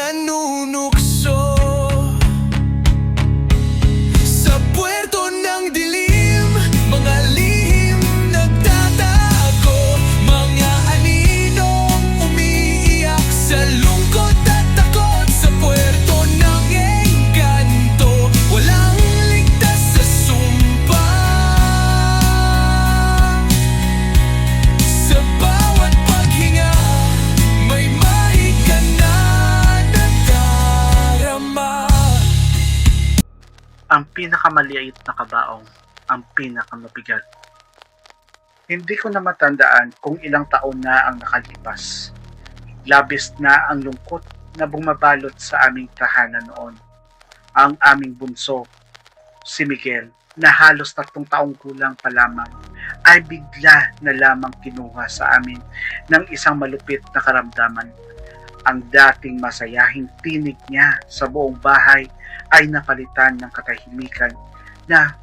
nanunukso sa puwerto ng dilim. Mga lihim nagtatago, mga aninong umiiyak sa lungkot at takot. Sa puwerto ng engkanto, walang ligtas sa sumpa. Sa bawat paghinga, may mahika na nadarama. Ang pinakamaliit na kabaong, ang pinakamabigat. Hindi ko na matandaan kung ilang taon na ang nakalipas. Labis na ang lungkot na bumabalot sa aming tahanan noon. Ang aming bunso, si Miguel, na halos 3 taong gulang pa lamang, ay bigla na lamang kinuha sa amin ng isang malupit na karamdaman. Ang dating masayahing tinig niya sa buong bahay ay napalitan ng katahimikan na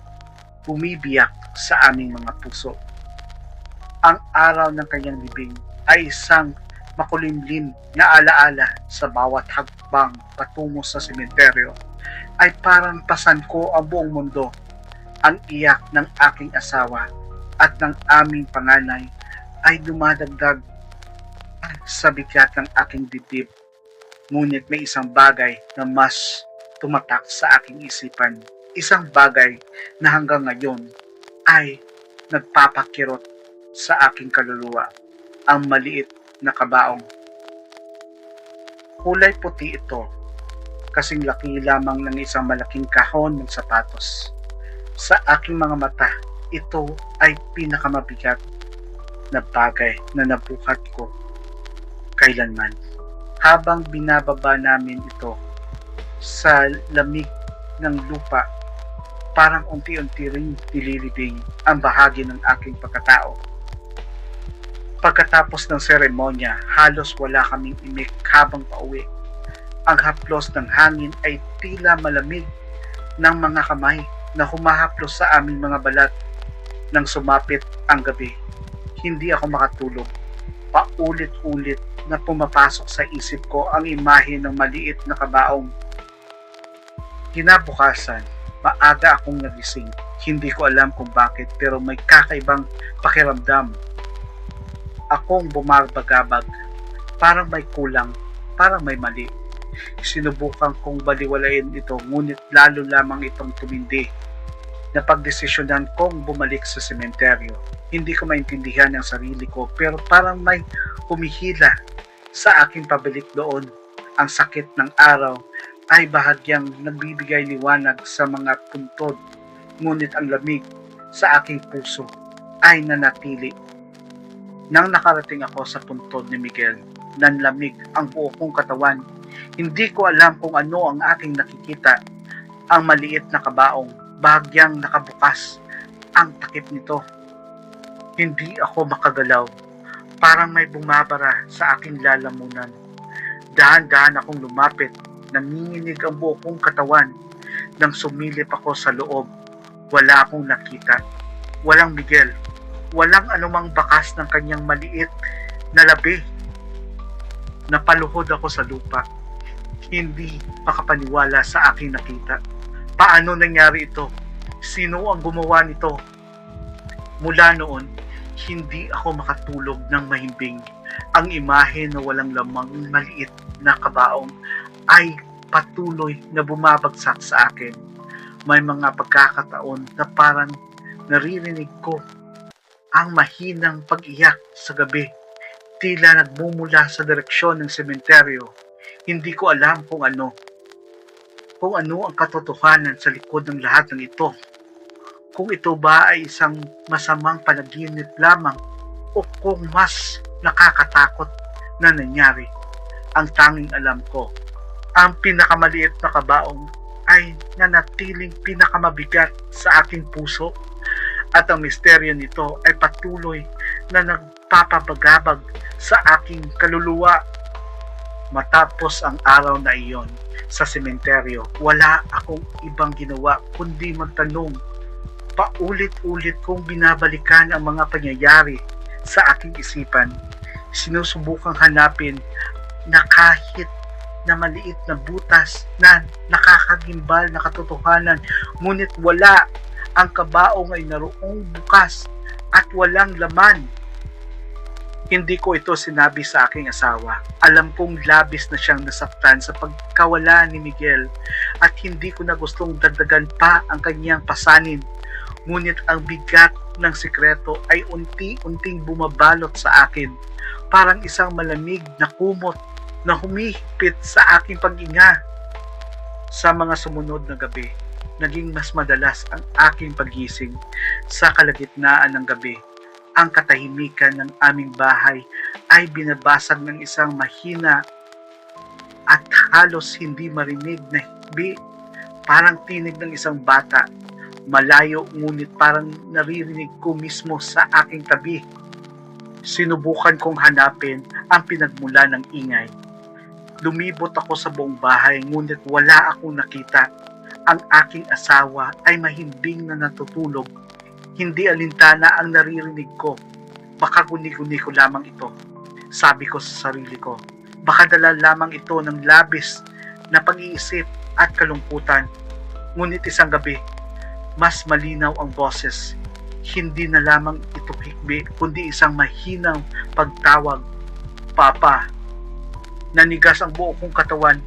bumibiyak sa aming mga puso. Ang araw ng kanyang libing ay isang makulimlim na alaala. Sa bawat hakbang patungo sa sementeryo ay parang pasan ko ang buong mundo. Ang iyak ng aking asawa at ng aming panganay ay dumadagdag sa bigat ng aking dibdib. Ngunit may isang bagay na mas tumatak sa aking isipan. Isang bagay na hanggang ngayon ay nagpapakirot sa aking kaluluwa. Ang maliit na kabaong. Kulay puti ito, kasing laki lamang ng isang malaking kahon ng sapatos. Sa aking mga mata, ito ay pinakamabigat na bagay na nabuhat ko kailanman. Habang binababa namin ito sa lamig ng lupa, parang unti-unti ring nililibing ang bahagi ng aking pagkatao. Pagkatapos ng seremonya, halos wala kaming imik habang pauwi. Ang haplos ng hangin ay tila malamig ng mga kamay na humahaplos sa aming mga balat. Nang sumapit ang gabi, hindi ako makatulog. Paulit-ulit na pumapasok sa isip ko ang imahe ng maliit na kabaong. Kinabukasan, maaga akong nagising. Hindi ko alam kung bakit, pero may kakaibang pakiramdam. Akong bumabagabag, parang may kulang, parang may mali. Sinubukan kong baliwalain ito, ngunit lalo lamang itong tumindi. Napagdesisyonan kong bumalik sa sementeryo. Hindi ko maintindihan ang sarili ko, pero parang may humihila sa aking pabalik doon. Ang sakit ng araw ay bahagyang nagbibigay liwanag sa mga puntod, ngunit ang lamig sa aking puso ay nanatili. Nang nakarating ako sa puntod ni Miguel, nanlamig ang buo kong katawan. Hindi ko alam kung ano ang aking nakikita. Ang maliit na kabaong, bahagyang nakabukas ang takip nito. Hindi ako makagalaw. Parang may bumabara sa aking lalamunan. Dahan-dahan akong lumapit. Nanginginig ang buo kong katawan. Nang sumilip ako sa loob, wala akong nakita. Walang Miguel. Walang anumang bakas ng kanyang maliit na labi. Napaluhod ako sa lupa. Hindi makapaniwala sa aking nakita. Paano nangyari ito? Sino ang gumawa nito? Mula noon, hindi ako makatulog ng mahimbing. Ang imahe na walang lamang maliit na kabaong ay patuloy na bumabagsak sa akin. May mga pagkakataon na parang naririnig ko ang mahinang pag-iyak sa gabi. Tila nagmumula sa direksyon ng sementeryo. Hindi ko alam kung ano ang katotohanan sa likod ng lahat ng ito. Kung ito ba ay isang masamang panaginip lamang o kung mas nakakatakot na nangyari. Ang tanging alam ko, ang pinakamaliit na kabaong ay nanatiling pinakamabigat sa aking puso, at ang misteryo nito ay patuloy na nagpapabagabag sa aking kaluluwa. Matapos ang araw na iyon sa sementeryo, wala akong ibang ginawa kundi magtanong. Paulit-ulit kong binabalikan ang mga pangyayari sa aking isipan. Sinusubukang hanapin na kahit na maliit na butas na nakakagimbal na katotohanan, ngunit wala. Ang kabaong ay naroong bukas at walang laman. Hindi ko ito sinabi sa aking asawa. Alam kong labis na siyang nasaktan sa pagkawala ni Miguel at hindi ko na gustong dagdagan pa ang kanyang pasanin. Ngunit ang bigat ng sikreto ay unti-unting bumabalot sa akin. Parang isang malamig na kumot na humihigpit sa aking pag-inga. Sa mga sumunod na gabi, naging mas madalas ang aking pagising. Sa kalagitnaan ng gabi, ang katahimikan ng aming bahay ay binabasag ng isang mahina at halos hindi marinig na hikbi, parang tinig ng isang bata. Malayo ngunit parang naririnig ko mismo sa aking tabi. Sinubukan kong hanapin ang pinagmula ng ingay. Lumibot ako sa buong bahay ngunit wala akong nakita. Ang aking asawa ay mahimbing na natutulog. Hindi alintana ang naririnig ko. Baka guni-guni ko lamang ito. Sabi ko sa sarili ko. Baka dala lamang ito ng labis na pag-iisip at kalungkutan. Ngunit isang gabi, mas malinaw ang boses. Hindi na lamang ito hikbi, kundi isang mahinang pagtawag. Papa. Nanigas ang buo kong katawan.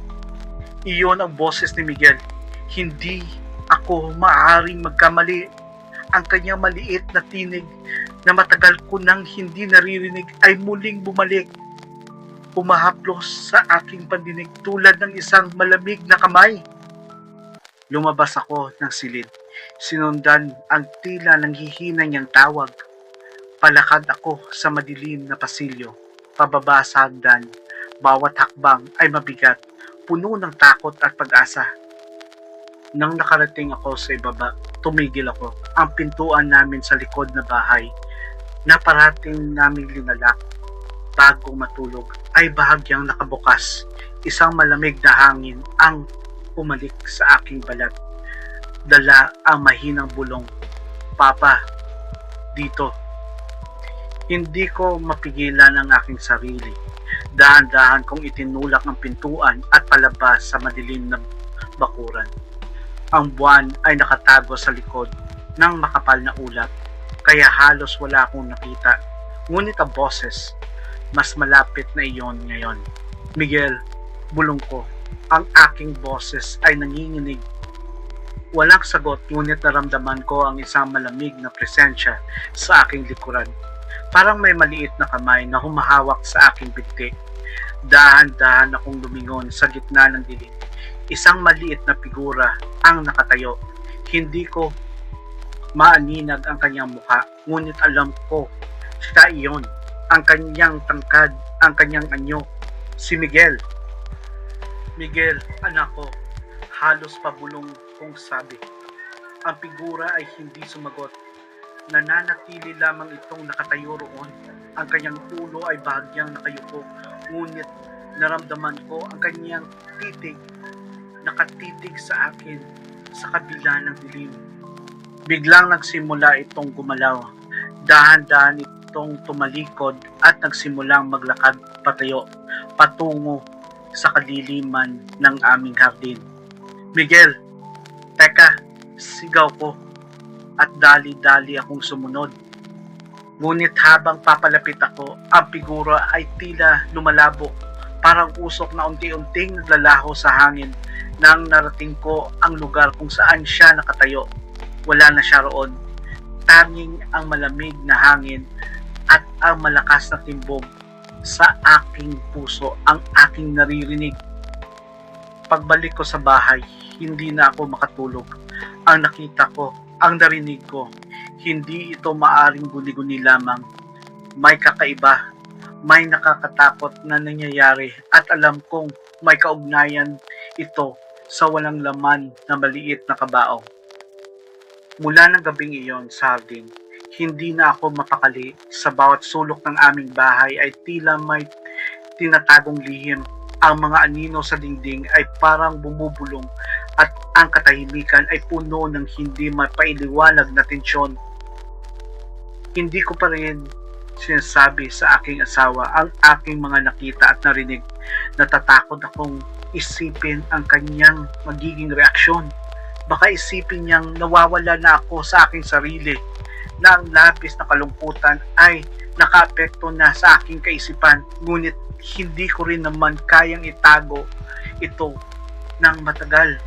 Iyon ang boses ni Miguel. Hindi ako maaaring magkamali. Ang kanyang maliit na tinig na matagal ko nang hindi naririnig ay muling bumalik. Umahaplos sa aking pandinig tulad ng isang malamig na kamay. Lumabas ako ng silid. Sinundan ang tila ng hihina niyang tawag. Palakad ako sa madilim na pasilyo. Pababa sa hagdan. Bawat hakbang ay mabigat, puno ng takot at pag-asa. Nang nakarating ako sa ibaba, tumigil ako. Ang pintuan namin sa likod na bahay na parating naming linalak bago matulog ay bahagyang nakabukas. Isang malamig na hangin ang umalik sa aking balat. Dala ang mahinang bulong. Papa, dito. Hindi ko mapigilan ang aking sarili. Dahan-dahan kong itinulak ang pintuan at palabas sa madilim na bakuran. Ang buwan ay nakatago sa likod ng makapal na ulap, kaya halos wala akong nakita. Ngunit ang boses, mas malapit na iyon ngayon. Miguel, bulong ko. Ang aking boses ay nanginginig. Walang sagot, ngunit naramdaman ko ang isang malamig na presensya sa aking likuran. Parang may maliit na kamay na humahawak sa aking binti. Dahan-dahan akong lumingon sa gitna ng dilim. Isang maliit na figura ang nakatayo. Hindi ko maaninag ang kanyang mukha, ngunit alam ko siya iyon. Ang kanyang tangkad, ang kanyang anyo, si Miguel. Miguel, anak ko, halos pabulong kong sabi. Ang figura ay hindi sumagot. Nananatili lamang itong nakatayo roon. Ang kanyang ulo ay bahagyang nakayuko, ngunit naramdaman ko ang kanyang titig. Nakatitig sa akin sa kabila ng dilim. Biglang nagsimula itong gumalaw. Dahan-dahan itong tumalikod at nagsimulang maglakad patayo patungo sa kadiliman ng aming hardin. Miguel, teka, sigaw ko at dali-dali akong sumunod. Ngunit habang papalapit ako, ang figura ay tila lumalabo, parang usok na unti-unting naglalaho sa hangin. Nang narating ko ang lugar kung saan siya nakatayo, wala na siya roon. Tanging ang malamig na hangin at ang malakas na timbog sa aking puso ang aking naririnig. Pagbalik ko sa bahay, hindi na ako makatulog. Ang nakita ko, ang narinig ko, hindi ito maaring guni-guni lamang. May kakaiba, may nakakatakot na nangyayari at alam kong may kaugnayan ito sa walang laman na maliit na kabaong. Mula ng gabing iyon sa hardin, hindi na ako mapakali. Sa bawat sulok ng aming bahay ay tila may tinatagong lihim. Ang mga anino sa dingding ay parang bumubulong at ang katahimikan ay puno ng hindi mapailiwanag na tensyon. Hindi ko pa rin sinasabi sa aking asawa ang aking mga nakita at narinig. Natatakot akong isipin ang kanyang magiging reaksyon. Baka isipin niyang nawawala na ako sa aking sarili, na ang labis na kalungkutan ay nakaapekto na sa aking kaisipan, ngunit hindi ko rin naman kayang itago ito ng matagal.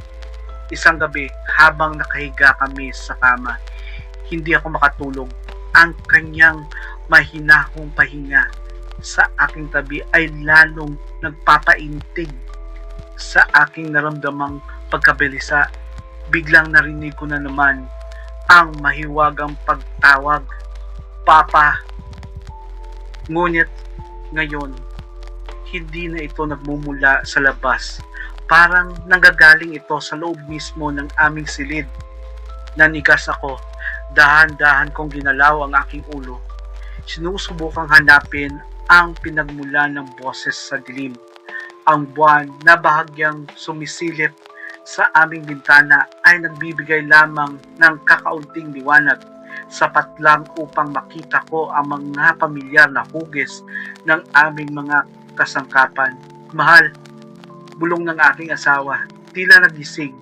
Isang gabi, habang nakahiga kami sa kama, hindi ako makatulog. Ang kanyang mahinahong pahinga sa aking tabi ay lalong nagpapaintig sa aking naramdamang pagkabalisa. Biglang narinig ko na naman ang mahiwagang pagtawag, "Papa." Ngunit ngayon, hindi na ito nagmumula sa labas. Parang nanggagaling ito sa loob mismo ng aming silid. Nanigas ako, dahan-dahan kong ginalaw ang aking ulo. Sinusubukang hanapin ang pinagmula ng boses sa dilim. Ang buwan na bahagyang sumisilip sa aming bintana ay nagbibigay lamang ng kakaunting liwanag, sapat lang upang makita ko ang mga pamilyar na hugis ng aming mga kasangkapan. "Mahal," bulong ng aking asawa, tila nagising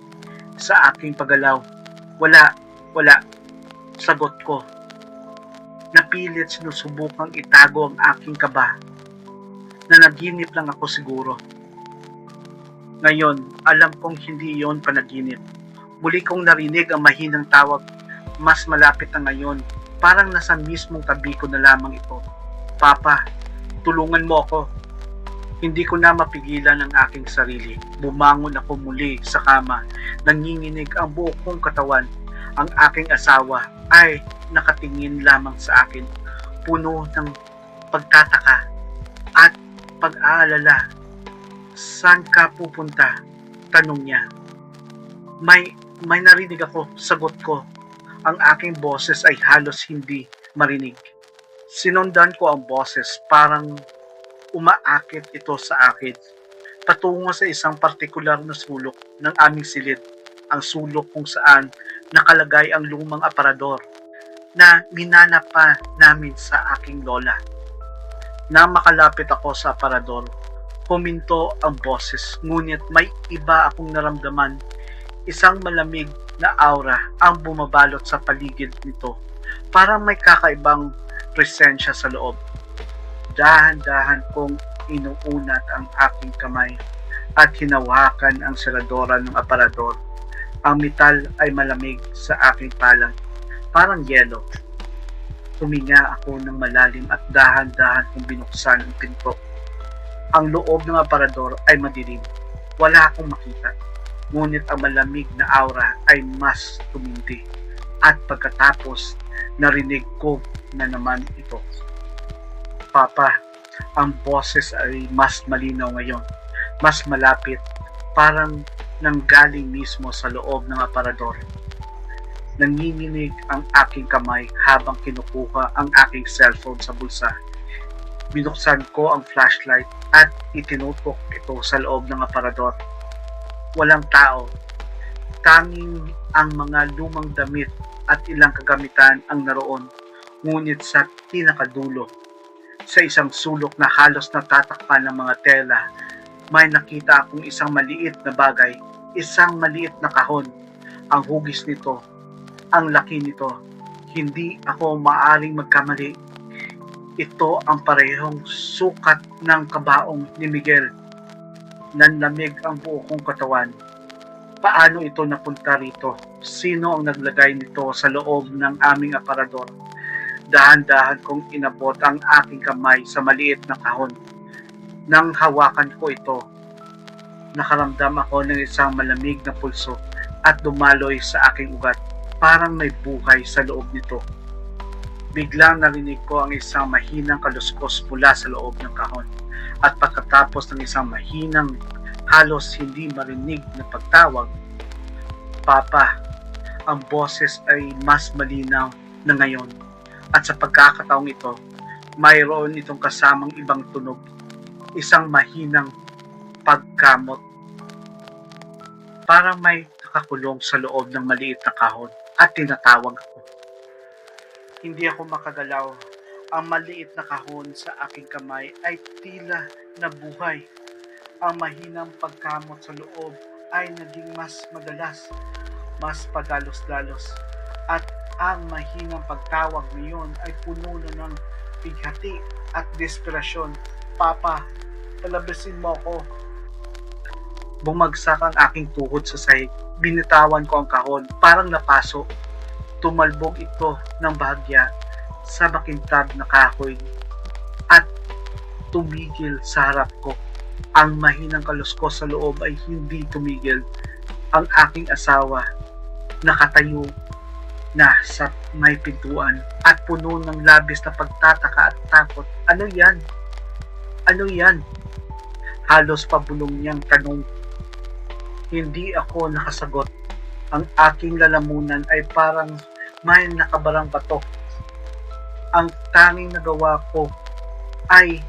sa aking paggalaw. Wala, sagot ko. Napilit sinusubukang itago ang aking kaba. Nanaginip lang ako siguro. Ngayon, alam kong hindi iyon panaginip. Muli kong narinig ang mahinang tawag. Mas malapit na ngayon. Parang nasa mismong tabi ko na lamang ito. "Papa, tulungan mo ako." Hindi ko na mapigilan ang aking sarili. Bumangon ako muli sa kama. Nanginginig ang buo kong katawan. Ang aking asawa ay nakatingin lamang sa akin, puno ng pagtataka at pag-aalala. "Saan ka pupunta?" tanong niya. May narinig ako, sagot ko. Ang aking boses ay halos hindi marinig. Sinundan ko ang boses, parang umaakit ito sa akin, patungo sa isang partikular na sulok ng aming silid. Ang sulok kung saan nakalagay ang lumang aparador na minana pa namin sa aking lola. Na makalapit ako sa aparador, huminto ang boses, ngunit may iba akong naramdaman. Isang malamig na aura ang bumabalot sa paligid nito. Parang may kakaibang presensya sa loob. Dahan-dahan kong inuunat ang aking kamay at hinawakan ang seradora ng aparador. Ang metal ay malamig sa aking palad, parang yelo. Huminga ako ng malalim at dahan-dahan kong binuksan ang pinto. Ang loob ng aparador ay madilim. Wala akong makita. Ngunit ang malamig na aura ay mas tumindi. At pagkatapos, narinig ko na naman ito. "Papa," ang boses ay mas malinaw ngayon. Mas malapit, parang nanggaling mismo sa loob ng aparador. Nanginginig ang aking kamay habang kinukuha ang aking cellphone sa bulsa. Binuksan ko ang flashlight at itinutok ito sa loob ng aparador. Walang tao. Tanging ang mga lumang damit at ilang kagamitan ang naroon. Ngunit sa pinakadulo, sa isang sulok na halos natatakpan ng mga tela, may nakita akong isang maliit na bagay, isang maliit na kahon. Ang hugis nito, ang laki nito, hindi ako maaring magkamali. Ito ang parehong sukat ng kabaong ni Miguel. Nanlamig ang buo kong katawan. Paano ito napunta rito? Sino ang naglagay nito sa loob ng aming aparador? Dahan-dahan kong inabot ang aking kamay sa maliit na kahon. Nang hawakan ko ito, nakaramdam ako ng isang malamig na pulso at dumaloy sa aking ugat. Parang may buhay sa loob nito. Biglang narinig ko ang isang mahinang kaluskos mula sa loob ng kahon. At pagkatapos ng isang mahinang, halos hindi marinig na pagtawag, "Papa," ang boses ay mas malinaw na ngayon. At sa pagkakataong ito, mayroon itong kasamang ibang tunog. Isang mahinang pagkamot. Parang may nakakulong sa loob ng maliit na kahon at tinatawag ako. Hindi ako makagalaw. Ang maliit na kahon sa aking kamay ay tila nabuhay. Ang mahinang pagkamot sa loob ay naging mas madalas, mas padalos-dalos. At ang mahinang pagtawag ngayon ay puno na ng bighati at desperasyon. Papa, palabasin mo ako. Bumagsak ang aking tuhod sa sahig. Binitawan ko ang kahon, parang napaso. Tumalbog ito ng bahagya sa makintab na kahoy at tumigil sa harap ko. Ang mahinang kaluskos sa loob ay hindi tumigil. Ang aking asawa nakatayo na sa may pintuan at puno ng labis na pagtataka at takot. Ano yan? Ano yan? Halos pabulong niyang tanong. Hindi ako nakasagot. Ang aking lalamunan ay parang may nakabarang bato. Ang tanging nagawa ko ay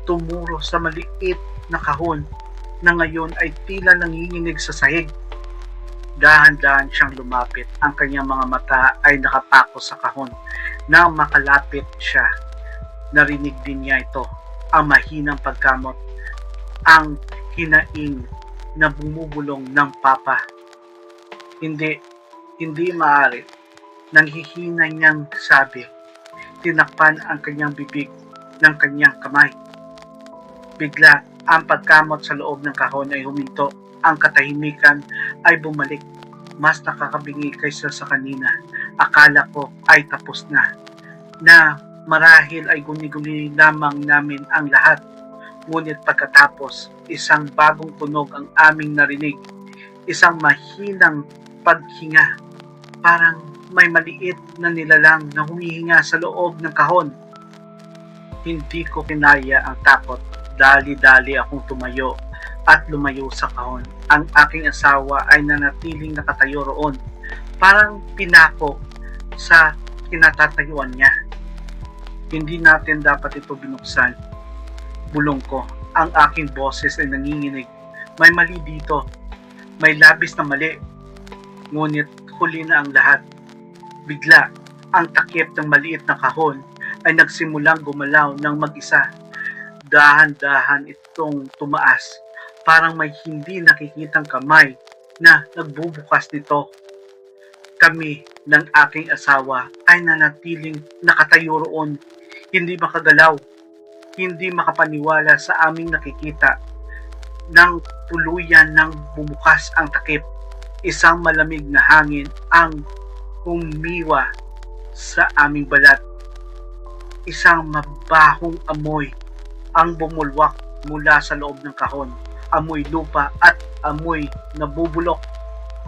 tumuro sa maliit na kahon na ngayon ay tila nanginginig sa sahig. Dahan-dahan siyang lumapit. Ang kanyang mga mata ay nakapako sa kahon. Nang makalapit siya, narinig din niya ito, ang mahinang pagkamot, ang hinaing na bumubulong ng papa. Hindi maaari. Nanghihina niyang sabi. Tinakpan ang kanyang bibig ng kanyang kamay. Bigla, ang pagkamot sa loob ng kahon ay huminto. Ang katahimikan ay bumalik. Mas nakakabingi kaysa sa kanina. Akala ko ay tapos na. Na marahil ay guni-guni lamang namin ang lahat. Ngunit pagkatapos, isang bagong tunog ang aming narinig. Isang mahinang paghinga. Parang may maliit na nilalang na humihinga sa loob ng kahon. Hindi ko kinaya ang takot. Dali-dali akong tumayo at lumayo sa kahon. Ang aking asawa ay nanatiling nakatayo roon. Parang pinako sa kinatatayuan niya. Hindi natin dapat ito binuksan. Bulong ko. Ang aking boses ay nanginginig. May mali dito. May labis na mali. Ngunit huli na ang lahat. Bigla, ang takip ng maliit na kahon ay nagsimulang gumalaw ng mag-isa. Dahan-dahan itong tumaas. Parang may hindi nakikitang kamay na nagbubukas nito. Kami ng aking asawa ay nanatiling nakatayo roon. Hindi makagalaw. Hindi makapaniwala sa aming nakikita. Nang tuluyan nang bumukas ang takip, isang malamig na hangin ang humiwa sa aming balat. Isang mabahong amoy ang bumulwak mula sa loob ng kahon. Amoy lupa at amoy nabubulok.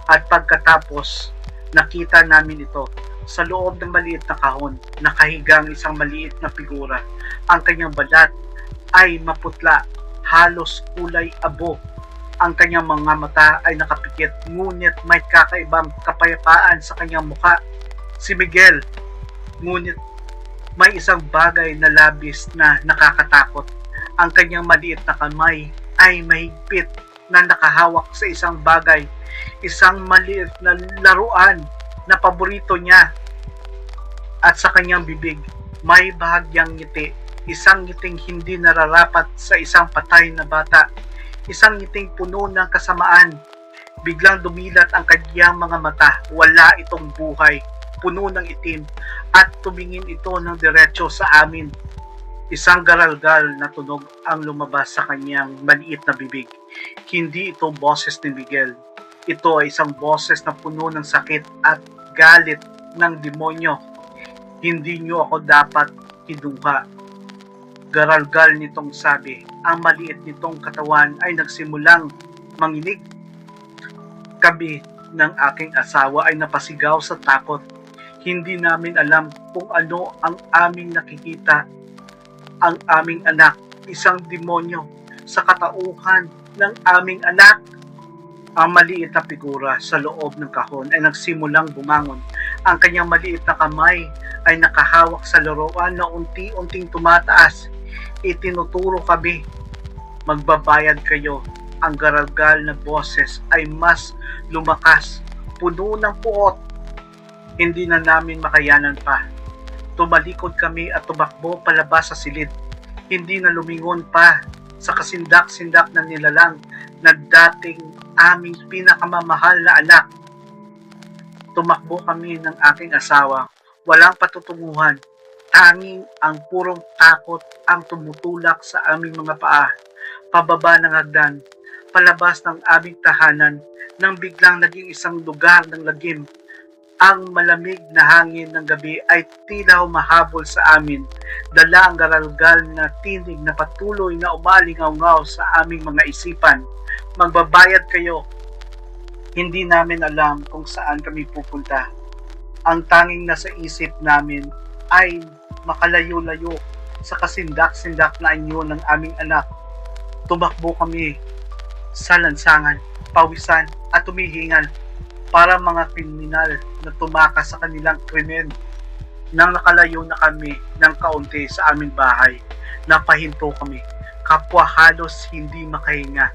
At pagkatapos, nakita namin ito. Sa loob ng maliit na kahon, nakahigang isang maliit na figura. Ang kanyang balat ay maputla, halos kulay abo. Ang kanyang mga mata ay nakapikit, ngunit may kakaibang kapayapaan sa kanyang mukha. Si Miguel, ngunit may isang bagay na labis na nakakatakot. Ang kanyang maliit na kamay ay mahigpit na nakahawak sa isang bagay, isang maliit na laruan na paborito niya. At sa kanyang bibig, may bahagyang ngiti, isang ngiting hindi nararapat sa isang patay na bata, isang ngiting puno ng kasamaan. Biglang dumilat ang kanyang mga mata, wala itong buhay, puno ng itim, at tumingin ito ng diretso sa amin. Isang garalgal na tunog ang lumabas sa kanyang maliit na bibig. Hindi ito boses ni Miguel. Ito ay isang boses na puno ng sakit at galit ng demonyo. Hindi niyo ako dapat kinuha. Garalgal nitong sabi. Ang maliit nitong katawan ay nagsimulang manginig. Kami ng aking asawa ay napasigaw sa takot. Hindi namin alam kung ano ang aming nakikita. Ang aming anak, isang demonyo sa katauhan ng aming anak. Ang maliit na figura sa loob ng kahon ay nagsimulang bumangon. Ang kanyang maliit na kamay ay nakahawak sa laruan na unti-unting tumataas. Itinuturo kami. Magbabayad kayo. Ang garalgal na boses ay mas lumakas, puno ng puot. Hindi na namin makayanan pa. Tumalikod kami at tumakbo palabas sa silid. Hindi na lumingon pa. sa kasindak-sindak na nilalang na dating aming pinakamamahal na anak. Tumakbo kami ng aking asawa, walang patutunguhan, tanging ang purong takot ang tumutulak sa aming mga paa, pababa ng hagdan, palabas ng aming tahanan, nang biglang naging isang lugar ng lagim. Ang malamig na hangin ng gabi ay tila humahabol sa amin, dala ang garalgal na tinig na patuloy na umalingaw-ngaw sa aming mga isipan. Magbabayad kayo. Hindi namin alam kung saan kami pupunta. Ang tanging nasa isip namin ay makalayo-layo sa kasindak-sindak na anyo ng aming anak. Tumakbo kami sa lansangan, pawisan at tumihingal para mga kriminal na tumakas sa kanilang krimen. Nang nakalayo na kami ng kaunti sa aming bahay, napahinto kami, kapwa halos hindi makahinga.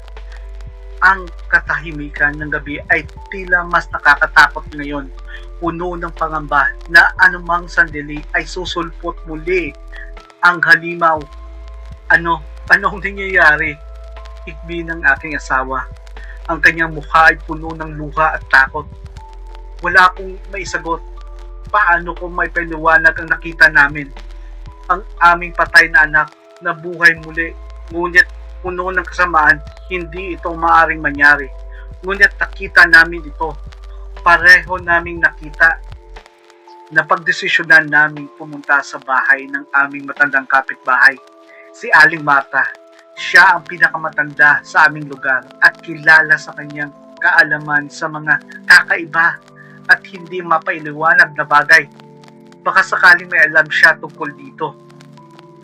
Ang katahimikan ng gabi ay tila mas nakakatakot ngayon, puno ng pangamba na anumang sandali ay susulpot muli ang halimaw. Anong nangyayari? Ikbi ng aking asawa. Ang kanyang mukha ay puno ng luha at takot. Wala akong maisagot. Paano ko may paliwanag ang nakita namin? Ang aming patay na anak na buhay muli, ngunit puno ng kasamaan. Hindi ito maaaring mangyari. Ngunit nakita namin ito. Pareho naming nakita. Napagdesisyonan naming pumunta sa bahay ng aming matandang kapitbahay, si Aling Marta. Siya ang pinakamatanda sa aming lugar at kilala sa kanyang kaalaman sa mga kakaiba at hindi mapailiwanag na bagay. Baka sakaling may alam siya tungkol dito.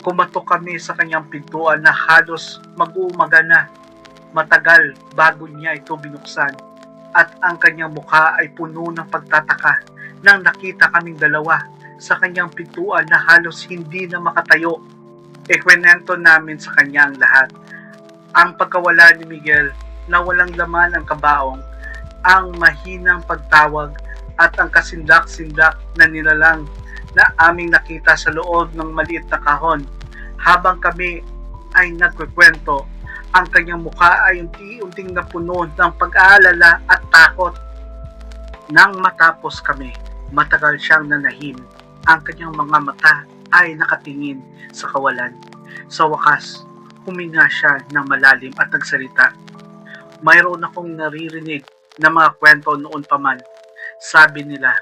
Kumatok kami sa kanyang pintuan na halos mag-uumaga na. Matagal bago niya ito binuksan at ang kanyang mukha ay puno ng pagtataka nang nakita kaming dalawa sa kanyang pintuan na halos hindi na makatayo. Ikwenento namin sa kanya ang lahat. Ang pagkawala ni Miguel na walang laman ang kabaong, ang mahinang pagtawag at ang kasindak-sindak na nilalang na aming nakita sa loob ng maliit na kahon. Habang kami ay nagkukwento, ang kanyang mukha ay unti-unting napuno ng pag-aalala at takot. Nang matapos kami, matagal siyang nanahim. Ang kanyang mga mata ay nakatingin sa kawalan. Sa wakas, huminga siya ng malalim at nagsalita. Mayroon akong naririnig na mga kwento noon pa man. Sabi nila,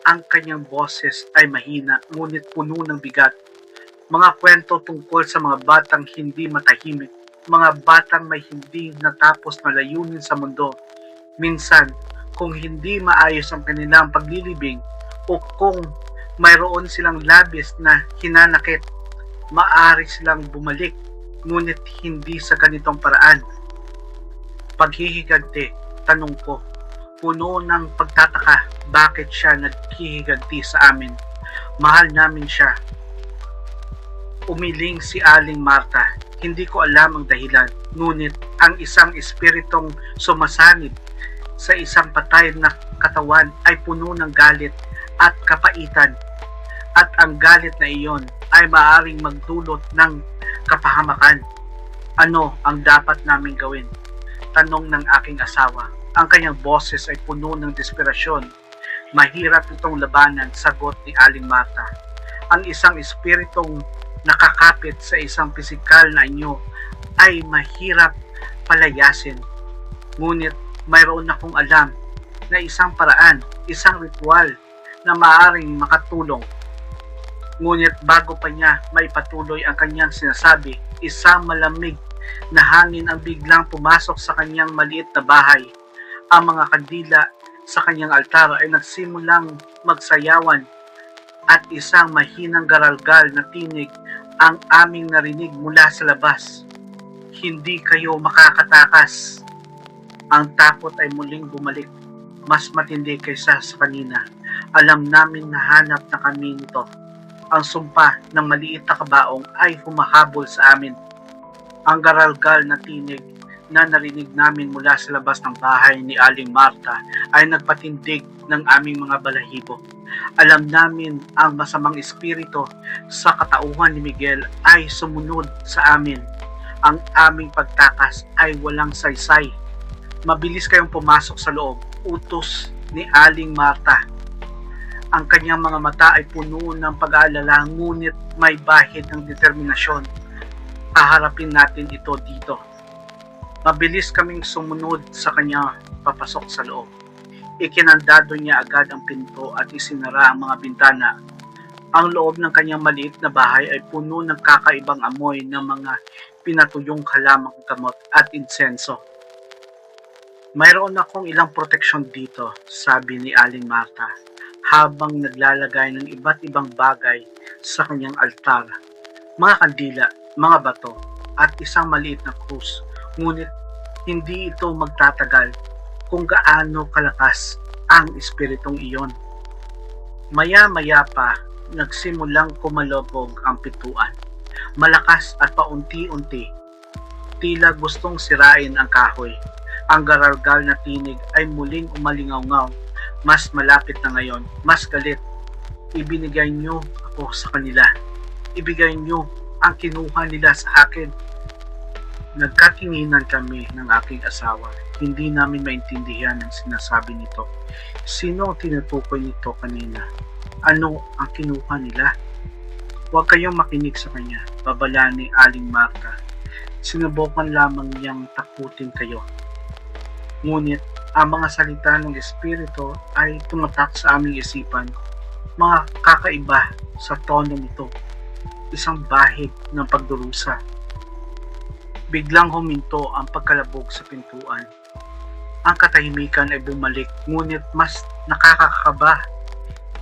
ang kanyang boses ay mahina ngunit puno ng bigat. Mga kwento tungkol sa mga batang hindi matahimik, mga batang may hindi natapos na layunin sa mundo. Minsan, kung hindi maayos ang kanilang paglilibing o kung mayroon silang labis na hinanakit, maaari silang bumalik, ngunit hindi sa ganitong paraan. Paghihiganti, tanong ko, puno ng pagtataka, bakit siya naghihiganti sa amin? Mahal namin siya. Umiling si Aling Marta. Hindi ko alam ang dahilan, ngunit ang isang espiritong sumasanib sa isang patay na katawan ay puno ng galit at kapaitan. At ang galit na iyon ay maaaring magdulot ng kapahamakan. Ano ang dapat naming gawin? Tanong ng aking asawa. Ang kanyang boses ay puno ng desperasyon. Mahirap itong labanan, sagot ni Aling Marta. Ang isang espiritong nakakapit sa isang pisikal na anyo ay mahirap palayasin. Ngunit mayroon akong alam na isang paraan, isang ritual na maaaring makatulong. Ngunit bago pa niya maipatuloy ang kanyang sinasabi, isang malamig na hangin ang biglang pumasok sa kanyang maliit na bahay. Ang mga kandila sa kanyang altar ay nagsimulang magsayawan at isang mahinang garalgal na tinig ang aming narinig mula sa labas. Hindi kayo makakatakas. Ang takot ay muling bumalik, mas matindi kaysa sa kanina. Alam namin na hanap na kami nito. Ang sumpa ng maliit na kabaong ay humahabol sa amin. Ang garalgal na tinig na narinig namin mula sa labas ng bahay ni Aling Marta ay nagpatindig ng aming mga balahibo. Alam namin ang masamang espiritu sa katauhan ni Miguel ay sumunod sa amin. Ang aming pagtakas ay walang saysay. Mabilis kayong pumasok sa loob, utos ni Aling Marta. Ang kanyang mga mata ay puno ng pag-aalala, ngunit may bahid ng determinasyon. Haharapin natin ito dito. Mabilis kaming sumunod sa kanya papasok sa loob. Ikinandado niya agad ang pinto at isinara ang mga bintana. Ang loob ng kanyang maliit na bahay ay puno ng kakaibang amoy ng mga pinatuyong halamang gamot at insenso. Mayroon akong ilang proteksyon dito, sabi ni Aling Marta, habang naglalagay ng iba't ibang bagay sa kanyang altar. Mga kandila, mga bato, at isang maliit na krus. Ngunit hindi ito magtatagal kung gaano kalakas ang espiritong iyon. Maya-maya pa, nagsimulang kumalabog ang pintuan. Malakas at paunti-unti, tila gustong sirain ang kahoy. Ang garalgal na tinig ay muling umalingaw-ngaw. Mas malapit na ngayon, mas galit. Ibinigay niyo ako sa kanila. Ibigay niyo ang kinuha nila sa akin. Nagkatinginan kami ng aking asawa. Hindi namin maintindihan ang sinasabi nito. Sino ang tinutukoy nito kanina? Ano ang kinuha nila? Huwag kayong makinig sa kanya, babala ni Aling Marta. Sinubukan lamang niyang takutin kayo. Ngunit ang mga salita ng Espiritu ay tumatak sa aming isipan. Mga kakaiba sa tono nito. Isang bahid ng pagdurusa. Biglang huminto ang pagkalabog sa pintuan. Ang katahimikan ay bumalik, ngunit mas nakakakaba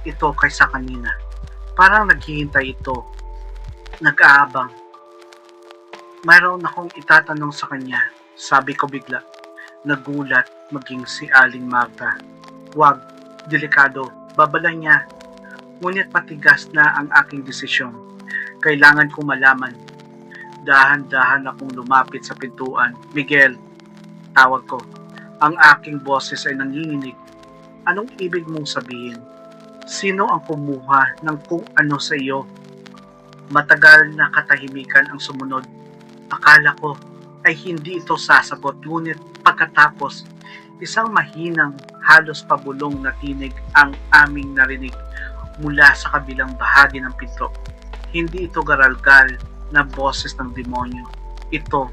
ito kaysa kanina. Parang naghihintay ito, nag-aabang. Mayroon akong itatanong sa kanya, sabi ko bigla. Nagulat maging si Aling Marta. Huwag, delikado, babala niya. Ngunit matigas na ang aking desisyon. Kailangan kong malaman. Dahan-dahan akong lumapit sa pintuan. Miguel, tawag ko. Ang aking boses ay nanginginig. Anong ibig mong sabihin? Sino ang kumuha ng kung ano sa iyo? Matagal na katahimikan ang sumunod. Akala ko ay hindi ito sasagot, ngunit pagkatapos, isang mahinang halos pabulong na tinig ang aming narinig mula sa kabilang bahagi ng pinto. Hindi ito garalgal na boses ng demonyo. Ito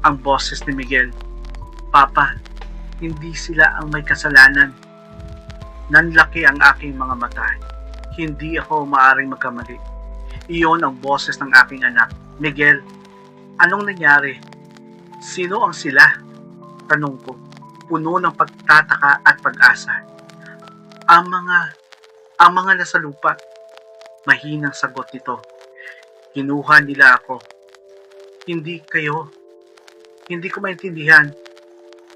ang boses ni Miguel. Papa, hindi sila ang may kasalanan. Nanlaki ang aking mga mata. Hindi ako maaring magkamali. Iyon ang boses ng aking anak. Miguel, anong nangyari? Sino ang sila? Tanong ko, puno ng pagtataka at pag-asa. Ang mga nasa lupa. Mahinang sagot nito. Kinuha nila ako. Hindi kayo. Hindi ko maintindihan.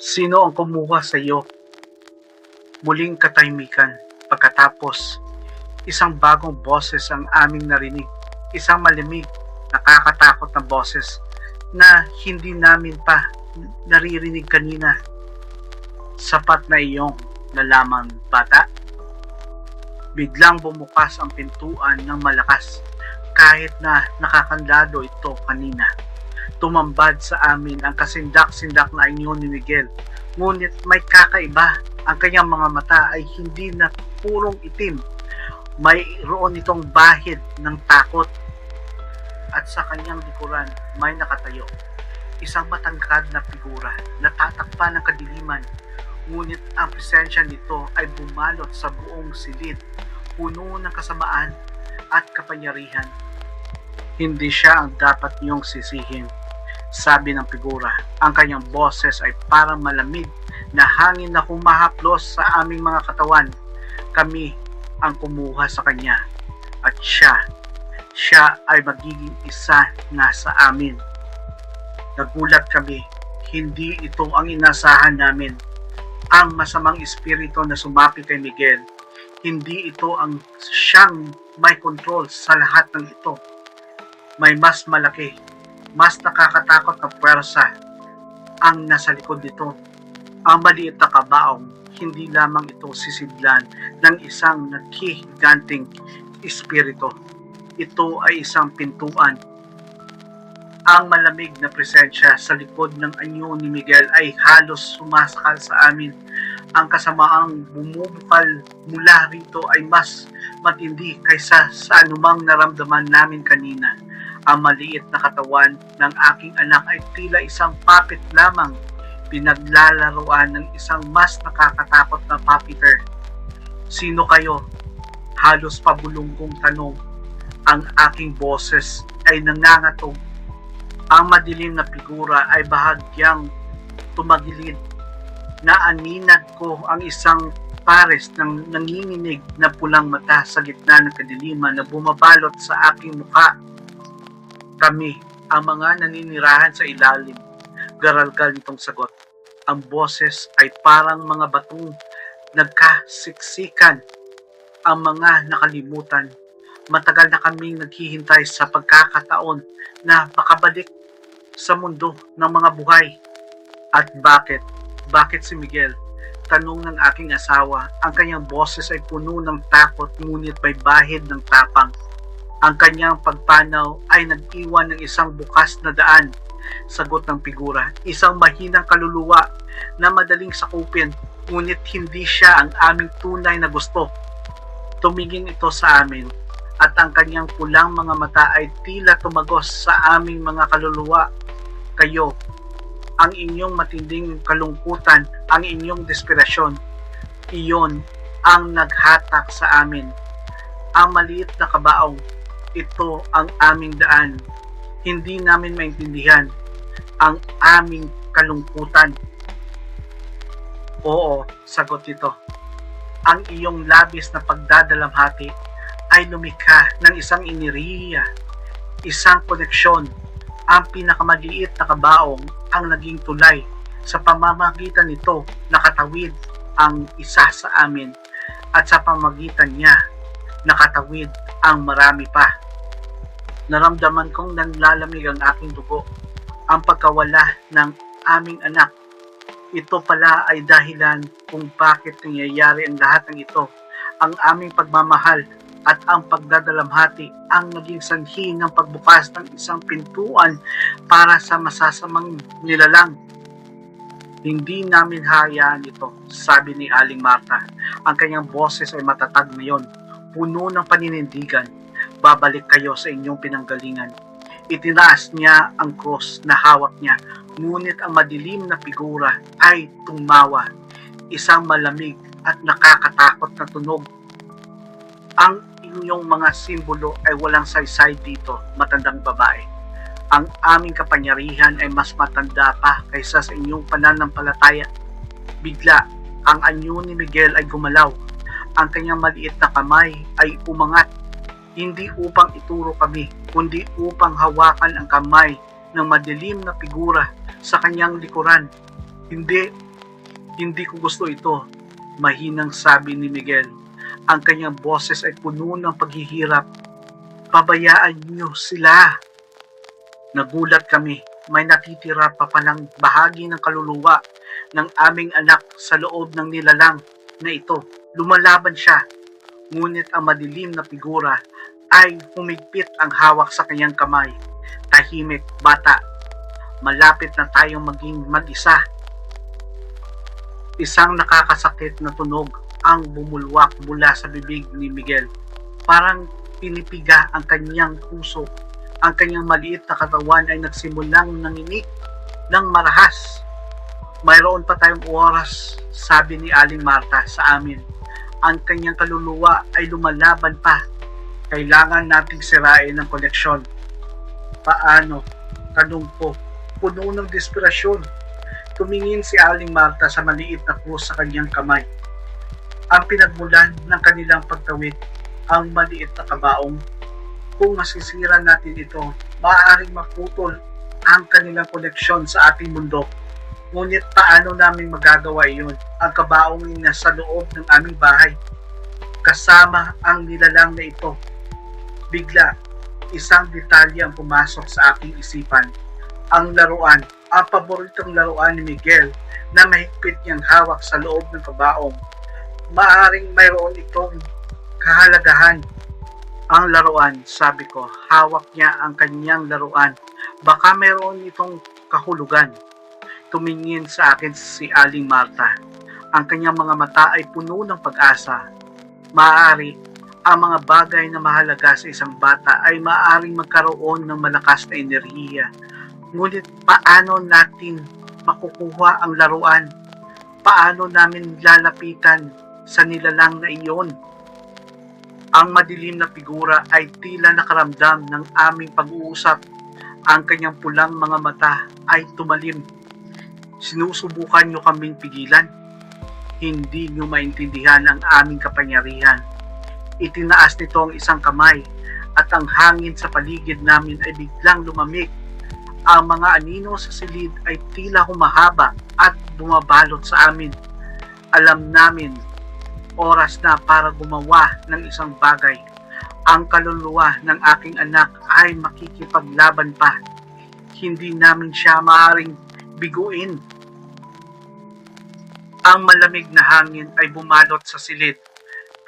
Sino ang kumuha sa iyo? Muling katahimikan. Pagkatapos, isang bagong boses ang aming narinig. Isang malamig, nakakatakot na boses na hindi namin pa naririnig kanina. Sapat na iyong nalaman, bata. Biglang bumukas ang pintuan ng malakas. Kahit na nakakandado ito kanina. Tumambad sa amin ang kasindak-sindak na anyo ni Miguel. Ngunit may kakaiba. Ang kanyang mga mata ay hindi na purong itim. Mayroon itong bahid ng takot. At sa kanyang likuran may nakatayo. Isang matangkad na figura na tatakpan ng kadiliman. Ngunit ang presensya nito ay bumalot sa buong silid. Puno ng kasamaan at kapangyarihan. Hindi siya ang dapat niyong sisihin, sabi ng figura. Ang kanyang boses ay parang malamig na hangin na humahaplos sa aming mga katawan. Kami ang kumuha sa kanya at siya ay magiging isa na sa amin. Nagulat kami, hindi ito ang inasahan namin. Ang masamang espiritu na sumapi kay Miguel, hindi ito ang siyang may control sa lahat ng ito. May mas malaki, mas nakakatakot na puwersa ang nasa likod nito. Ang maliit na kabaong, hindi lamang ito sisidlan ng isang naghihiganting espiritu. Ito ay isang pintuan. Ang malamig na presensya sa likod ng anyo ni Miguel ay halos sumasakal sa amin. Ang kasamaang bumubukal mula rito ay mas matindi kaysa sa anumang naramdaman namin kanina. Ang maliit na katawan ng aking anak ay tila isang puppet lamang, pinaglalaroan ng isang mas nakakatakot na puppeteer. Sino kayo? Halos pabulungkong tanong. Ang aking boses ay nangangatog. Ang madilim na figura ay bahagyang tumagilid. Naaninag ko ang isang pares ng nanginginig na pulang mata sa gitna ng kadiliman na bumabalot sa aking mukha. Kami, ang mga naninirahan sa ilalim, garalgal nitong sagot. Ang boses ay parang mga batong nagkasiksikan. Ang mga nakalimutan. Matagal na kaming naghihintay sa pagkakataon na makabalik sa mundo ng mga buhay. At bakit? Bakit si Miguel? Tanong ng aking asawa. Ang kanyang boses ay puno ng takot ngunit may bahid ng tapang. Ang kanyang pagpanaw ay nag-iwan ng isang bukas na daan. Sagot ng figura, isang mahinang kaluluwa na madaling sakupin ngunit hindi siya ang aming tunay na gusto. Tumingin ito sa amin at ang kanyang pulang mga mata ay tila tumagos sa aming mga kaluluwa. Kayo, ang inyong matinding kalungkutan, ang inyong desperasyon, iyon ang naghatak sa amin. Ang maliit na kabaong, ito ang aming daan. Hindi namin maintindihan ang aming kalungkutan. Oo, sagot ito. Ang iyong labis na pagdadalamhati ay lumikha ng isang iniriya, isang koneksyon. Ang pinakamaliit na kabaong ang naging tulay. Sa pamamagitan nito, nakatawid ang isa sa amin at sa pamamagitan niya, nakatawid ang marami pa. Naramdaman kong nanlalamig ang aking dugo. Ang pagkawala ng aming anak. Ito pala ay dahilan kung bakit nangyayari ang lahat ng ito. Ang aming pagmamahal at ang pagdadalamhati ang naging sanhi ng pagbukas ng isang pintuan para sa masasamang nilalang. Hindi namin hayaan ito, sabi ni Aling Marta. Ang kanyang boses ay matatag ngayon, puno ng paninindigan. Babalik kayo sa inyong pinanggalingan. Itinaas niya ang cross na hawak niya, ngunit ang madilim na figura ay tumawa. Isang malamig at nakakatakot na tunog. Ang inyong mga simbolo ay walang saysay dito, matandang babae. Ang aming kapangyarihan ay mas matanda pa kaysa sa inyong pananampalataya. Bigla, ang anyo ni Miguel ay gumalaw. Ang kanyang maliit na kamay ay umangat. Hindi upang ituro kami, kundi upang hawakan ang kamay ng madilim na figura sa kanyang likuran. Hindi ko gusto ito, mahinang sabi ni Miguel. Ang kanyang boses ay puno ng paghihirap. Pabayaan niyo sila. Nagulat kami. May natitira pa palang bahagi ng kaluluwa ng aming anak sa loob ng nilalang na ito. Lumalaban siya. Ngunit ang madilim na figura ay humigpit ang hawak sa kanyang kamay. Tahimik, bata. Malapit na tayong maging mag-isa. Isang nakakasakit na tunog ang bumulwak mula sa bibig ni Miguel. Parang pinipiga ang kanyang puso. Ang kanyang maliit na katawan ay nagsimulang nanginig ng marahas. Mayroon pa tayong oras, sabi ni Aling Marta sa amin. Ang kanyang kaluluwa ay lumalaban pa. Kailangan nating sirain ang koneksyon. Paano? Tanong ko. Puno ng desperasyon. Tumingin si Aling Marta sa maliit na krus sa kanyang kamay. Ang pinagmulan ng kanilang pagtawid, ang maliit na kabaong. Kung masisira natin ito, maaaring maputol ang kanilang koneksyon sa ating mundo. Ngunit paano namin magagawa iyon? Ang kabaong ay nasa loob ng aming bahay, kasama ang nilalang na ito. Bigla, isang detalye ang pumasok sa aking isipan. Ang laruan, ang paboritong laruan ni Miguel na mahigpit niyang hawak sa loob ng kabaong. Maaring mayroon itong kahalagahan. Ang laruan, sabi ko, hawak niya ang kanyang laruan. Baka mayroon itong kahulugan. Tumingin sa akin si Aling Marta. Ang kanyang mga mata ay puno ng pag-asa. Maaari, ang mga bagay na mahalaga sa isang bata ay maaaring magkaroon ng malakas na enerhiya. Ngunit paano natin makukuha ang laruan? Paano namin lalapitan sa nilalang na iyon? Ang madilim na figura ay tila nakaramdam ng aming pag-uusap. Ang kanyang pulang mga mata ay tumalim. Sinusubukan niyo kaming pigilan? Hindi niyo maintindihan ang aming kapangyarihan. Itinaas nito ang isang kamay at ang hangin sa paligid namin ay biglang lumamig. Ang mga anino sa silid ay tila humahaba at bumabalot sa amin. Alam namin, oras na para gumawa ng isang bagay. Ang kaluluwa ng aking anak ay makikipaglaban pa. Hindi namin siya maaaring biguin. Ang malamig na hangin ay bumalot sa silid,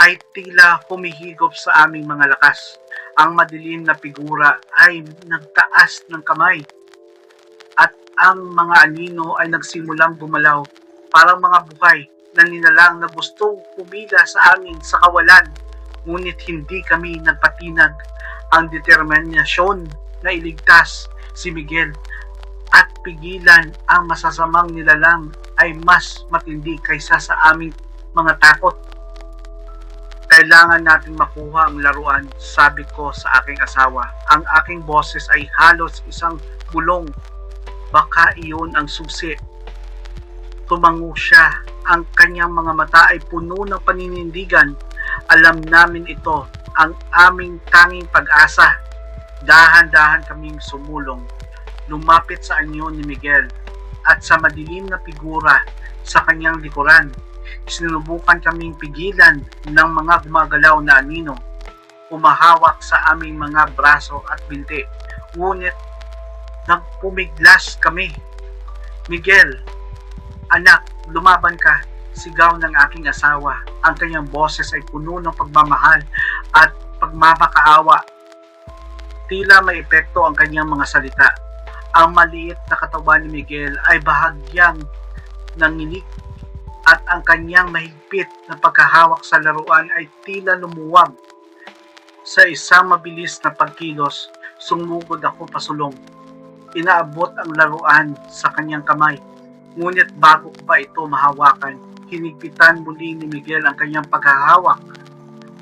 ay tila humihigop sa aming mga lakas. Ang madilim na figura ay nagtaas ng kamay. At ang mga anino ay nagsimulang gumalaw, parang mga buhay na nilalang na gustong pumila sa amin sa kawalan. Ngunit hindi kami nagpatinag. Ang determinasyon na iligtas si Miguel at pigilan ang masasamang nilalang ay mas matindi kaysa sa aming mga takot. Kailangan natin makuha ang laruan, sabi ko sa aking asawa. Ang aking boses ay halos isang bulong. Baka iyon ang susi. Tumango siya. Ang kanyang mga mata ay puno ng paninindigan. Alam namin ito, ang aming tanging pag-asa. Dahan-dahan kaming sumulong. Lumapit sa anyo ni Miguel at sa madilim na figura sa kanyang likuran. Sinubukan kaming pigilan ng mga gumagalaw na anino. Umahawak sa aming mga braso at binti. Ngunit nagpumiglas kami. Miguel, anak, lumaban ka, sigaw ng aking asawa. Ang kanyang boses ay puno ng pagmamahal at pagmamakaawa. Tila may epekto ang kanyang mga salita. Ang maliit na katawan ni Miguel ay bahagyang nanginig at ang kanyang mahigpit na pagkahawak sa laruan ay tila lumuwag. Sa isang mabilis na pagkilos, sumugod ako pasulong. Inaabot ang laruan sa kanyang kamay. Ngunit bago ko pa ito mahawakan, hinigpitan muli ni Miguel ang kanyang paghahawak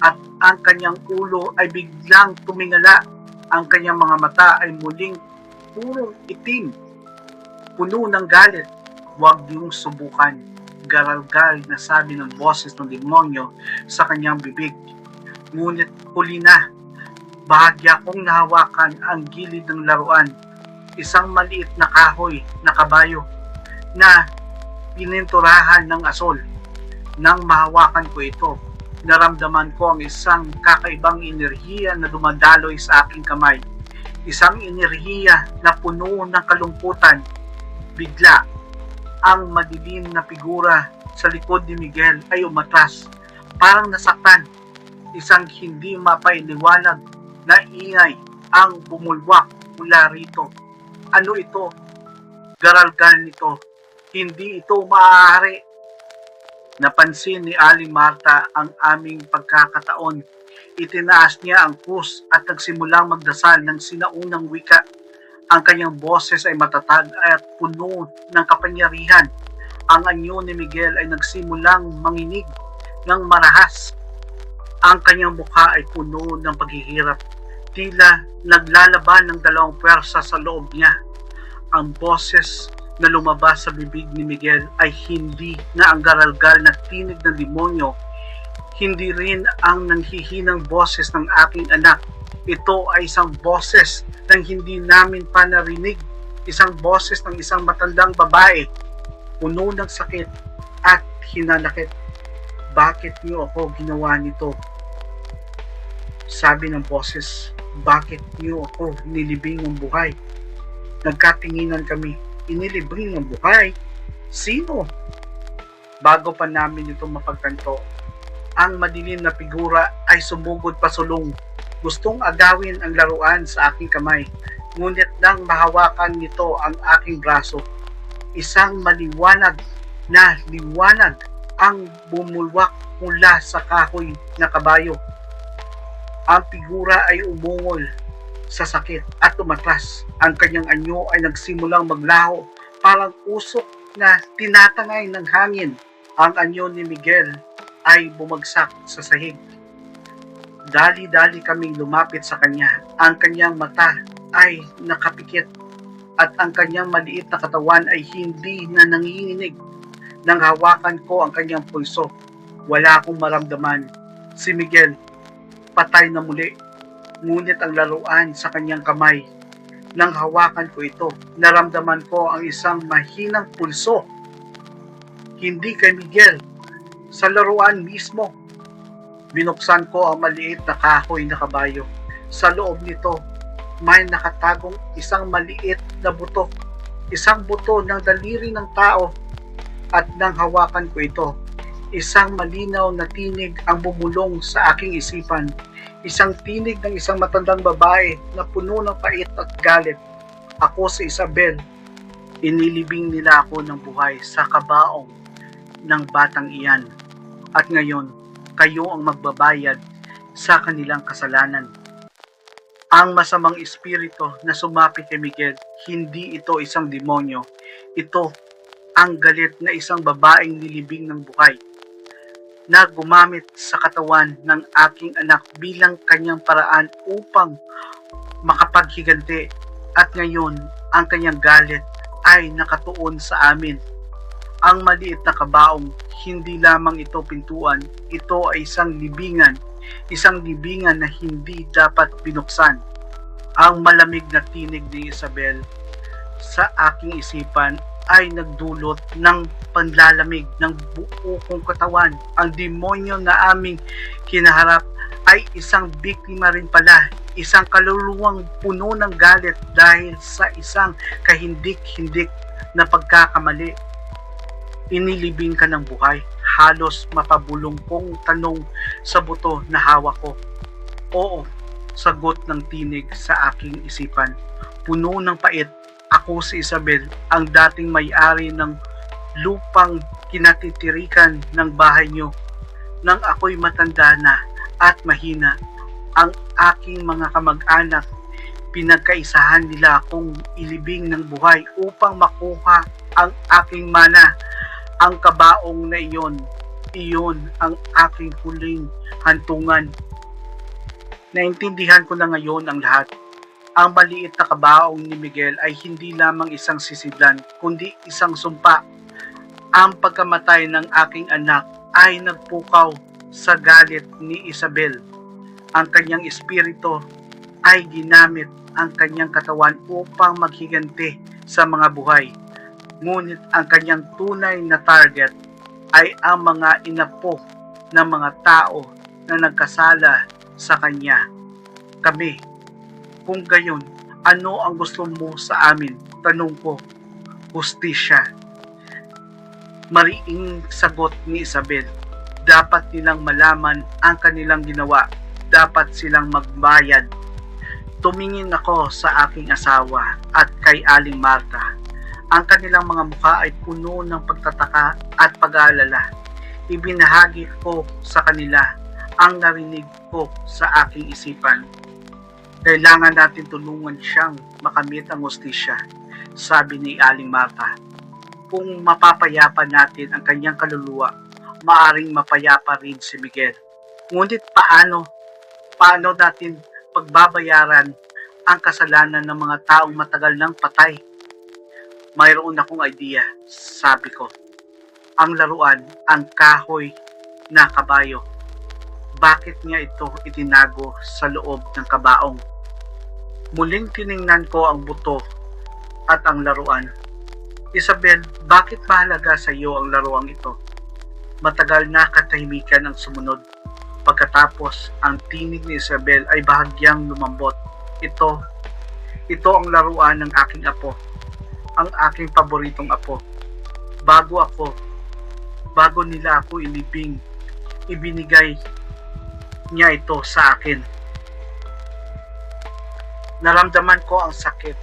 at ang kanyang ulo ay biglang tumingala. Ang kanyang mga mata ay muling purong itim, puno ng galit. Huwag niyong subukan, garalgal na sabi ng boses ng demonyo sa kanyang bibig. Ngunit huli na, bahagya kong nahawakan ang gilid ng laruan, isang maliit na kahoy na kabayo na pininturahan ng asol. Nang mahawakan ko ito, naramdaman ko ang isang kakaibang enerhiya na dumadaloy sa aking kamay. Isang enerhiya na puno ng kalungkutan. Bigla, ang madilim na figura sa likod ni Miguel ay umatras, parang nasaktan. Isang hindi mapailiwanag na ingay ang bumulwak mula rito. Ano ito? Garalgal nito. Hindi ito maaari. Napansin ni Aling Marta ang aming pagkakataon. Itinaas niya ang krus at nagsimulang magdasal ng sinaunang wika. Ang kanyang boses ay matatag at puno ng kapangyarihan. Ang anyo ni Miguel ay nagsimulang manginig ng marahas. Ang kanyang mukha ay puno ng paghihirap. Tila naglalaban ng dalawang pwersa sa loob niya. Ang boses na lumabas sa bibig ni Miguel ay hindi na ang garalgal na tinig ng demonyo. Hindi rin ang nanghihinang boses ng aking anak. Ito ay isang boses ng hindi namin pa narinig. Isang boses ng isang matandang babae, puno ng sakit at hinanakit. Bakit niyo ako ginawa nito? Sabi ng boses, bakit niyo ako nilibing ng buhay? Nagkatinginan kami. Inilibing ng buhay? Sino? Bago pa namin ito mapagtanto, ang madilim na figura ay sumugod pasulong. Gustong agawin ang laruan sa aking kamay, ngunit nang mahawakan nito ang aking braso, isang maliwanag na liwanag ang bumulwak mula sa kahoy na kabayo. Ang figura ay umungol sa sakit at tumatras. Ang kanyang anyo ay nagsimulang maglaho, parang usok na tinatangay ng hangin. Ang anyo ni Miguel ay bumagsak sa sahig. Dali-dali kaming lumapit sa kanya. Ang kanyang mata ay nakapikit at ang kanyang maliit na katawan ay hindi na nanginginig. Nang hawakan ko ang kanyang pulso, wala akong maramdaman. Si Miguel, patay na muli. Ngunit ang laruan sa kanyang kamay, nang hawakan ko ito, naramdaman ko ang isang mahinang pulso. Hindi kay Miguel, sa laruan mismo. Binuksan ko ang maliit na kahoy na kabayo. Sa loob nito, may nakatagong isang maliit na buto. Isang buto ng daliri ng tao. At nang hawakan ko ito, isang malinaw na tinig ang bumulong sa aking isipan. Isang tinig ng isang matandang babae na puno ng pait at galit. Ako si Isabel. Inilibing nila ako ng buhay sa kabaong ng batang iyan. At ngayon, kayo ang magbabayad sa kanilang kasalanan. Ang masamang espiritu na sumapit kay Miguel, hindi ito isang demonyo. Ito ang galit na isang babaeng nilibing ng buhay na gumamit sa katawan ng aking anak bilang kanyang paraan upang makapaghiganti. At ngayon, ang kanyang galit ay nakatuon sa amin. Ang maliit na kabaong, hindi lamang ito pintuan, ito ay isang libingan na hindi dapat binuksan. Ang malamig na tinig ni Isabel sa aking isipan ay nagdulot ng panlalamig ng buo kong katawan. Ang demonyo na aming kinaharap ay isang biktima rin pala, isang kaluluwang puno ng galit dahil sa isang kahindik-hindik na pagkakamali. Inilibing ka ng buhay, halos mapabulong kong tanong sa buto na hawak ko. Oo, sagot ng tinig sa aking isipan. Puno ng pait, ako si Isabel, ang dating may-ari ng lupang kinatitirikan ng bahay niyo. Nang ako'y matanda na at mahina, ang aking mga kamag-anak, pinagkaisahan nila akong ilibing ng buhay upang makuha ang aking mana. Ang kabaong na iyon ang aking huling hantungan. Naintindihan ko na ngayon ang lahat. Ang maliit na kabaong ni Miguel ay hindi lamang isang sisidlan, kundi isang sumpa. Ang pagkamatay ng aking anak ay nagpukaw sa galit ni Isabel. Ang kanyang espiritu ay ginamit ang kanyang katawan upang maghiganti sa mga buhay. Ngunit ang kanyang tunay na target ay ang mga inapo ng mga tao na nagkasala sa kanya. Kami. Kung gayon, ano ang gusto mo sa amin? Tanong ko. Hustisya. Mariing sagot ni Isabel. Dapat nilang malaman ang kanilang ginawa. Dapat silang magbayad. Tumingin ako sa aking asawa at kay Aling Marta. Ang kanilang mga mukha ay puno ng pagtataka at pag-aalala. Ibinahagi ko sa kanila ang narinig ko sa aking isipan. Kailangan natin tulungan siyang makamit ang hustisya, sabi ni Aling Marta. Kung mapapayapa natin ang kanyang kaluluwa, maaring mapayapa rin si Miguel. Ngunit paano natin pagbabayaran ang kasalanan ng mga taong matagal nang patay? Mayroon akong idea, sabi ko. Ang laruan, ang kahoy na kabayo. Bakit niya ito itinago sa loob ng kabaong? Muling tiningnan ko ang buto at ang laruan. Isabel, bakit mahalaga sa iyo ang laruang ito? Matagal na katahimikan ang sumunod. Pagkatapos, ang tinig ni Isabel ay bahagyang lumambot. Ito ang laruan ng aking apo. Ang aking paboritong apo. Bago nila ako ilibing, ibinigay niya ito sa akin. Naramdaman ko ang sakit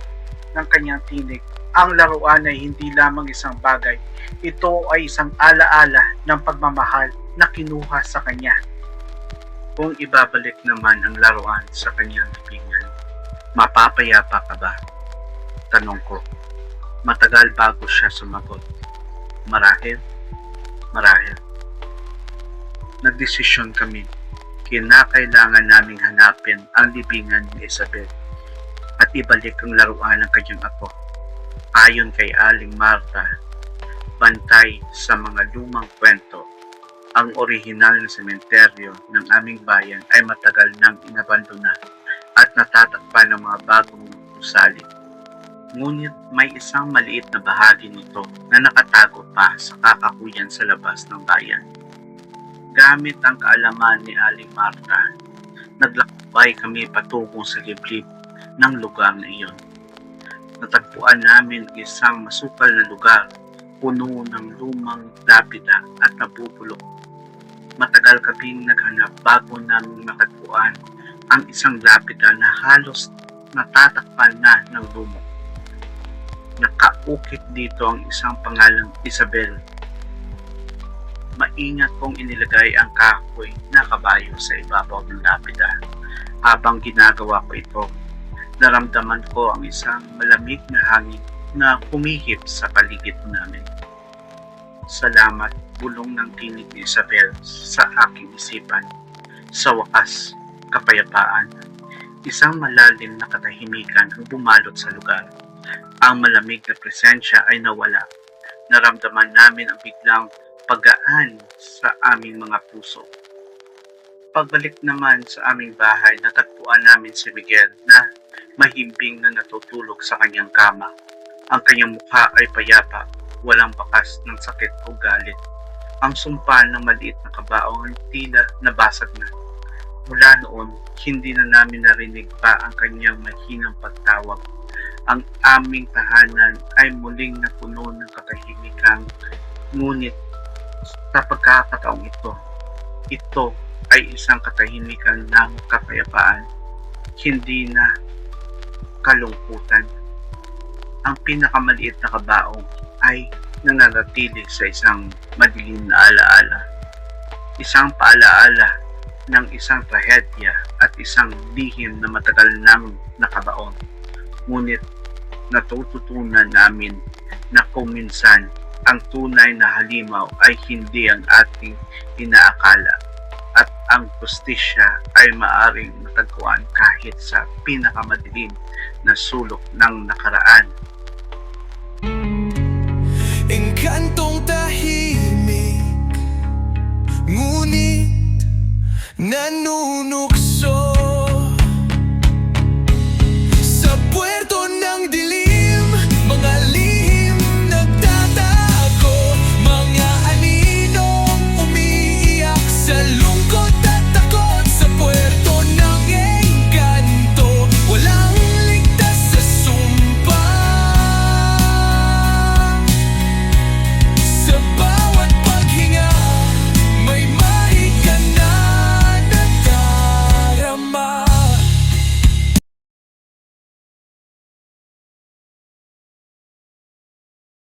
ng kanyang tinig. Ang laruan ay hindi lamang isang bagay. Ito ay isang alaala ng pagmamahal na kinuha sa kanya. Kung ibabalik naman ang laruan sa kanyang libingan, mapapayapa ka ba? Tanong ko. Matagal bago siya sumagot. Marahil. Nagdesisyon kami. Kinakailangan naming hanapin ang libingan ni Isabel at ibalik ang laruan ng kanyang apo. Ayon kay Aling Marta, bantay sa mga lumang kwento, ang orihinal na sementeryo ng aming bayan ay matagal nang inabandona at natatakpan ng mga bagong gusali. Ngunit may isang maliit na bahagi nito na nakatago pa sa kakahuyan sa labas ng bayan. Gamit ang kaalaman ni Aling Marta, naglakbay kami patungo sa liblib ng lugar na iyon. Natagpuan namin isang masukal na lugar, puno ng lumang lapida at nabubulok. Matagal kaming naghanap bago namin matagpuan ang isang lapida na halos natatakpan na ng lumok. Nakaukit dito ang isang pangalang Isabel. Maingat kong inilagay ang kahoy na kabayo sa ibabaw ng lapida. Habang ginagawa ko ito, naramdaman ko ang isang malamig na hangin na humihip sa paligid namin. Salamat, bulong ng tinig ni Isabel sa aking isipan. Sa wakas, kapayapaan. Isang malalim na katahimikan ang bumalot sa lugar. Ang malamig na presensya ay nawala. Naramdaman namin ang biglang paggaan sa aming mga puso. Pagbalik naman sa aming bahay, natagpuan namin si Miguel na mahimbing na natutulog sa kanyang kama. Ang kanyang mukha ay payapa, walang bakas ng sakit o galit. Ang sumpa ng maliit na kabaong ay tila nabasag na. Mula noon, hindi na namin narinig pa ang kanyang mahinang pagtawag. Ang aming tahanan ay muling napuno ng katahimikan, ngunit sa pagkakataong ito ay isang katahimikan ng kapayapaan, hindi na kalungkutan. Ang pinakamaliit na kabaong ay nananatili sa isang madilim na alaala. Isang paalaala ng isang trahedya at isang lihim na matagal nang nakabaon. Ngunit natututunan namin na kung minsan ang tunay na halimaw ay hindi ang ating inaakala at ang justisya ay maaring matagpuan kahit sa pinakamadilim na sulok ng nakaraan. Engkantong tahimik, ngunit nanunuka.